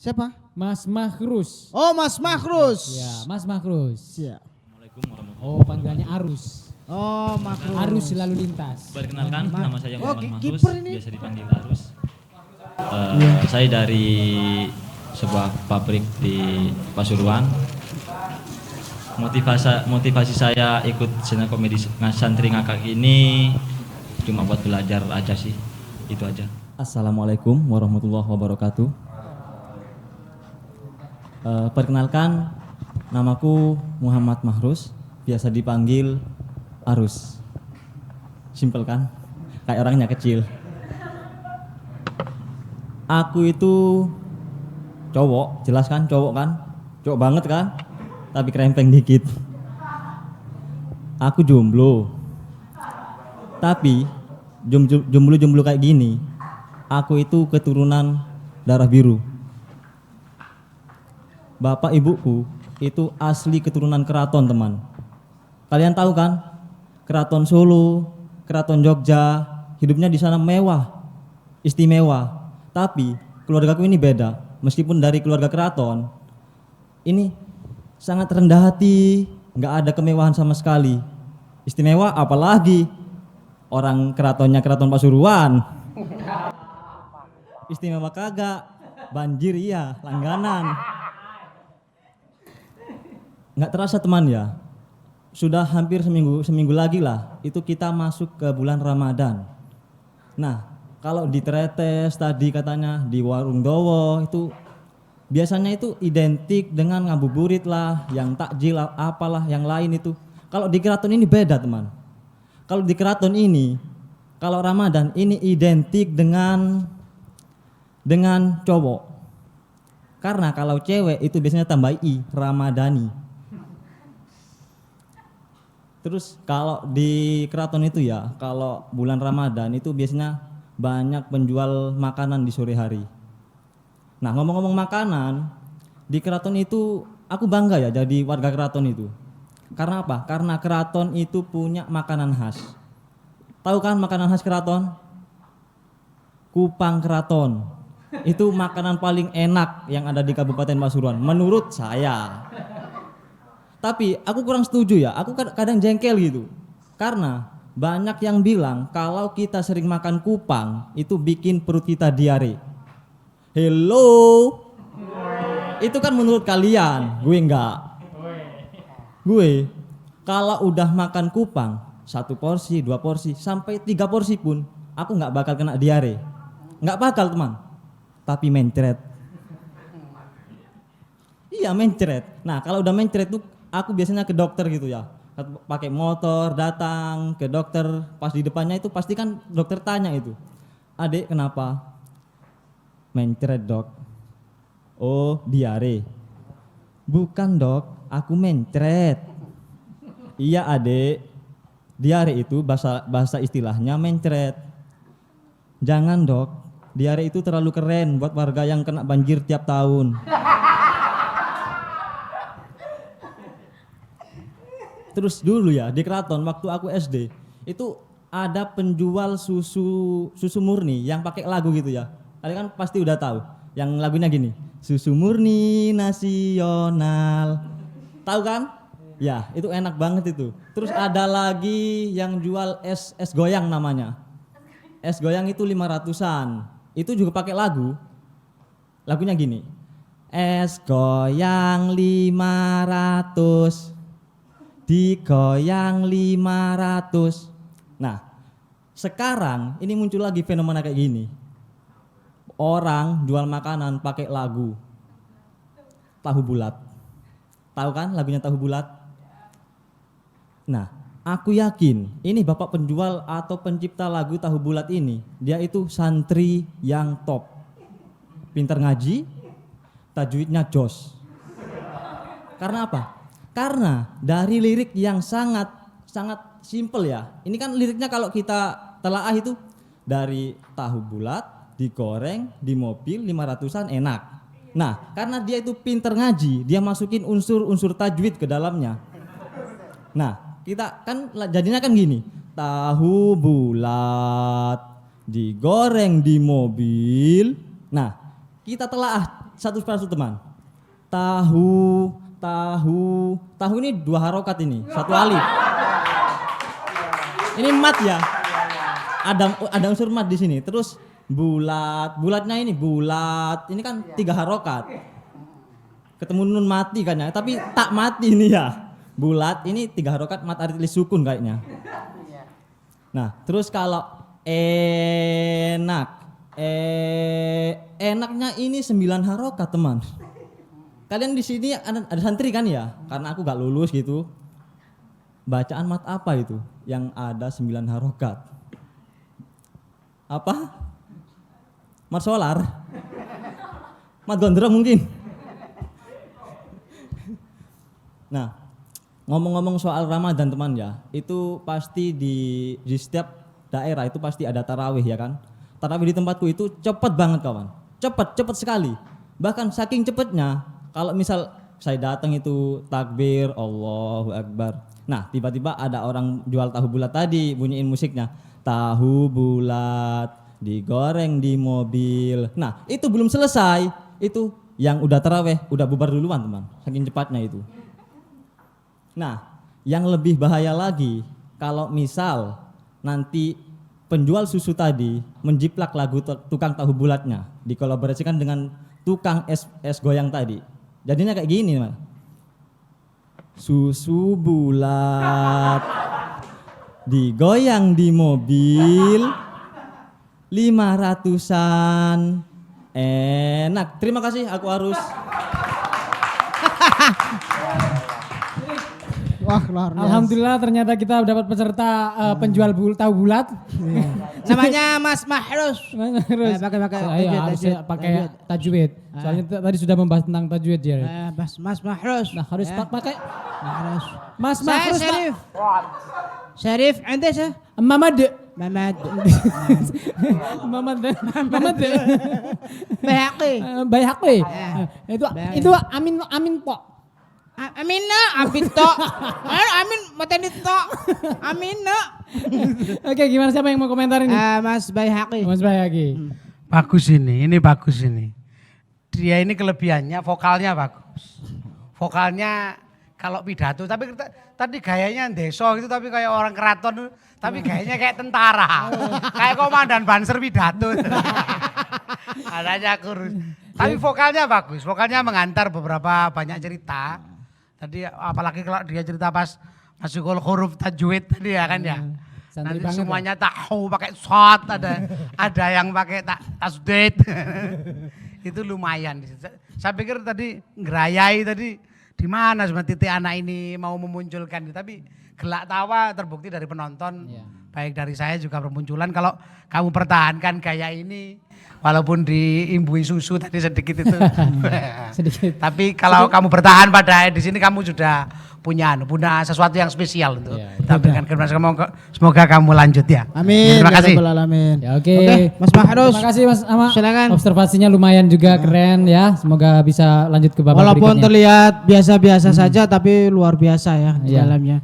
Siapa? Mas Mahrus. Oh, Mas Mahrus. Ya, Mas Mahrus. Ya. Assalamualaikum warahmatullahi Oh, panggilannya Arus. Oh, Mahrus. Arus lalu lintas. Perkenalkan, nama saya Oh, Muhammad Mahrus, kiper ini. biasa dipanggil Arus. Saya dari sebuah pabrik di Pasuruan. Motivasi saya ikut stand up komedi santri ngakak ini cuma buat belajar aja sih, itu aja. Assalamualaikum warahmatullahi wabarakatuh. Perkenalkan, namaku Muhammad Mahrus, biasa dipanggil Arus. Simpel kan? Kayak orangnya kecil. Aku itu cowok, jelas kan cowok kan? Cowok banget kan? Tapi krempeng dikit. Aku jomblo. Tapi jomblo kayak gini, aku itu keturunan darah biru. Bapak ibuku itu asli keturunan keraton, teman. Kalian tahu kan? Keraton Solo, Keraton Jogja, hidupnya di sana mewah, istimewa. Tapi keluargaku ini beda. Meskipun dari keluarga keraton, ini sangat rendah hati, nggak ada kemewahan sama sekali. Istimewa apalagi orang keratonnya keraton Pasuruan. Istimewa kagak, banjir iya, langganan. Nggak terasa teman ya, sudah hampir seminggu lagi lah, itu kita masuk ke bulan Ramadan. Nah, kalau di Tretes tadi katanya di Warung Dowo itu biasanya itu identik dengan ngabuburit lah, yang takjil apalah yang lain itu. Kalau di keraton ini beda teman. Kalau di keraton ini, kalau Ramadan ini identik dengan cowok. Karena kalau cewek itu biasanya tambah i, Ramadani. Terus kalau di keraton itu ya, kalau bulan Ramadan itu biasanya banyak penjual makanan di sore hari. Nah, ngomong-ngomong makanan, di keraton itu aku bangga ya jadi warga keraton itu. Karena apa? Karena keraton itu punya makanan khas. Tahu kan makanan khas keraton? Kupang keraton. Itu makanan paling enak yang ada di Kabupaten Pasuruan menurut saya. Tapi aku kurang setuju ya, aku kadang jengkel gitu. Karena banyak yang bilang kalau kita sering makan kupang itu bikin perut kita diare. Hello. Itu kan menurut kalian, gue enggak. Gue kalau udah makan kupang 1 porsi, 2 porsi, sampai 3 porsi pun aku enggak bakal kena diare. Enggak bakal teman. Tapi mencret. Iya mencret. Nah kalau udah mencret tuh aku biasanya ke dokter gitu ya. Pakai motor datang ke dokter, pas di depannya itu pasti kan dokter tanya itu, "Adik kenapa?" "Mencret dok." "Oh diare." "Bukan dok, aku mencret." "Iya adik, diare itu bahasa istilahnya mencret." "Jangan dok, diare itu terlalu keren buat warga yang kena banjir tiap tahun." Terus dulu ya di keraton waktu aku SD itu ada penjual susu murni yang pakai lagu gitu ya. Kalian kan pasti udah tahu. Yang lagunya gini, susu murni nasional. Tahu kan? Ya, itu enak banget itu. Terus ada lagi yang jual es goyang namanya. Es goyang itu 500-an. Itu juga pakai lagu. Lagunya gini. Es goyang 500. Digoyang 500. Nah, sekarang ini muncul lagi fenomena kayak gini. Orang jual makanan pakai lagu tahu bulat. Tahu kan lagunya tahu bulat? Nah, aku yakin ini bapak penjual atau pencipta lagu tahu bulat ini, dia itu santri yang top. Pintar ngaji, tajwidnya jos. Karena apa? Karena dari lirik yang sangat simpel ya. Ini kan liriknya kalau kita telaah itu dari tahu bulat, digoreng, di mobil 500-an enak. Nah, karena dia itu pinter ngaji, dia masukin unsur-unsur tajwid ke dalamnya. Nah, kita kan jadinya kan gini. Tahu bulat, digoreng di mobil. Nah, kita telaah satu persatu teman. Tahu ini 2 harokat ini, 1 alif. Ini mat ya. Ada unsur mat di sini. Terus bulatnya ini bulat. Ini kan 3 harokat. Ketemu nun mati kan ya, tapi tak mati ini ya. Bulat ini 3 harokat mat arid sukun kayaknya. Nah, terus kalau enaknya ini 9 harokat teman. Kalian di sini ada santri kan ya? Karena aku gak lulus gitu. Bacaan mat apa itu yang ada 9 harokat? Apa? Mat solar? Mat gondrong mungkin? Nah, ngomong-ngomong soal Ramadan teman ya, itu pasti di setiap daerah itu pasti ada tarawih ya kan. Tarawih di tempatku itu cepet banget kawan, cepet sekali. Bahkan saking cepetnya, kalau misal saya datang itu takbir, Allahu Akbar. Nah tiba-tiba ada orang jual tahu bulat tadi bunyiin musiknya. Tahu bulat digoreng di mobil. Nah itu belum selesai, itu yang udah tarawih udah bubar duluan teman, saking cepatnya itu. Nah, yang lebih bahaya lagi kalau misal nanti penjual susu tadi menjiplak lagu tukang tahu bulatnya dikolaborasikan dengan tukang es goyang tadi. Jadinya kayak gini, Mas. Susu bulat digoyang di mobil 500-an. Enak. Terima kasih, aku harus Wah, luar biasa. Alhamdulillah ternyata kita dapat peserta penjual tahu bulat. Namanya Mas Mahrus. Terus Pakai saya harus pakai tajwid. Soalnya tadi sudah membahas tentang tajwid ya. Mas Mahrus. Nah, harus pakai Mahrus. Mas Saya Mahrus. Syarif. Syarif, anda sih? Mamad. Mamad. Mamad. Bayaki. Bayhaqi. Itu Baik. itu amin po. Amin na, abit to. Amin, matani to. Amin na. Oke, gimana siapa yang mau komentar ini? Mas Bayhaqi. Mas Bayhaqi. Bagus ini bagus ini. Dia ini kelebihannya vokalnya bagus. Vokalnya kalau pidato tapi tadi gayanya deso gitu tapi kayak orang keraton tapi gayanya kayak tentara. Kayak komandan Banser pidato. Adanya kurus. Tapi vokalnya bagus, vokalnya mengantar beberapa banyak cerita. Tadi apalagi kalau dia cerita pas masukul huruf tajwid tadi ya kan ya. Santri Nanti banget semuanya tahu pakai shot ada yang pakai tasdid. Itu lumayan. Saya pikir tadi ngerayai tadi di mana sebenarnya titik anak ini mau memunculkan tapi gelak tawa terbukti dari penonton. Iya. Baik dari saya juga bermunculan kalau kamu pertahankan gaya ini walaupun diimbui susu tadi sedikit itu. Sedikit. Tapi kalau kamu bertahan pada di sini kamu sudah punya sesuatu yang spesial untuk kita berikan kepada semoga kamu lanjut ya. Amin. Terima kasih. Ya Rabbal Alamin. Ya oke. Mas Mahrus. Terima kasih Mas Ama. Silakan. Observasinya lumayan juga keren ya. Semoga bisa lanjut ke babak Walaupun berikutnya. terlihat biasa-biasa saja tapi luar biasa ya di Iya. dalamnya.